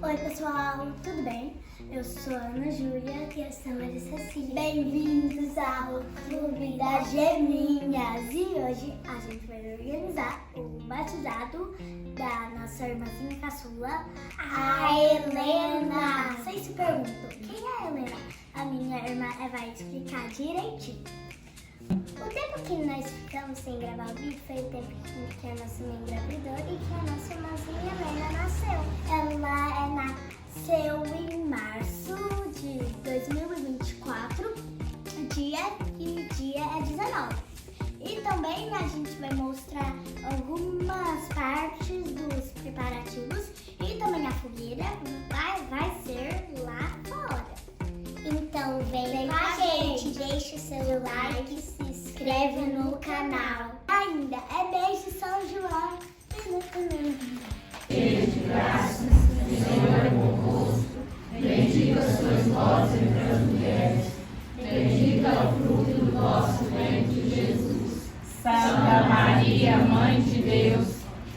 Oi pessoal, tudo bem? Eu sou a Ana Júlia e eu sou a Maria Cecília. Bem-vindos ao Clube das Geminhas! E hoje a gente vai organizar o batizado da nossa irmãzinha caçula, a Helena. Vocês se perguntam, quem é a Helena? A minha irmã vai explicar direitinho. O tempo que nós ficamos sem gravar o vídeo foi o tempo que a nossa mãe engravidou e que a nossa irmãzinha Helena nasceu. Ela nasceu em março de 2024, dia é 19. E também a gente vai mostrar algumas partes dos preparativos e também a fogueira vai ser lá fora. Então vem com a gente, deixa o seu like, se inscreve no canal. Ainda é mês de São João. Cheia de graças, o Senhor é convosco. Bendita sois vós entre as mulheres. Bendito é o fruto do vosso ventre, Jesus. Santa Maria, Mãe de Deus,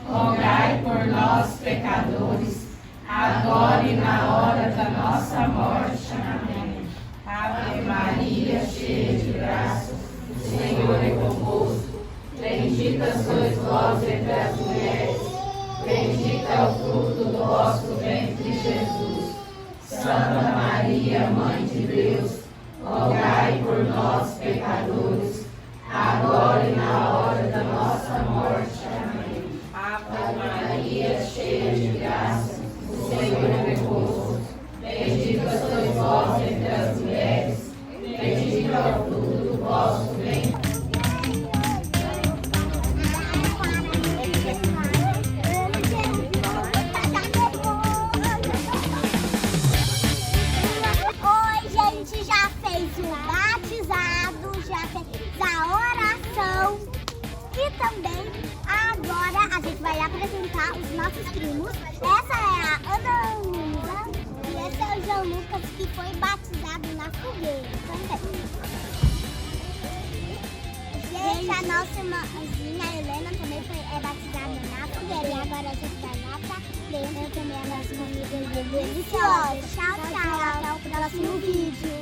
rogai por nós, pecadores, agora e na hora da nossa morte. Amém. Ave Maria, cheia de graça, o Senhor é convosco. Bendita sois vós entre as mulheres. Bendito é o fruto do vosso ventre, Jesus. Santa Maria, Mãe de Deus, rogai por nós, pecadores, agora e na hora da nossa morte. Amém. Ave Maria, cheia de graça, o Senhor é convosco. Bendita sois vós entre as mulheres. Bendito é o fruto do vosso ventre. Também agora a gente vai apresentar os nossos primos. Essa é a Ana Luísa e esse é o João Lucas, que foi batizado na fogueira também. Gente, a nossa irmãzinha a Helena também é batizada na fogueira. E agora a gente vai lá pra frente. Eu também, a nossa amiga deliciosa. Tchau, tchau. Até o próximo vídeo.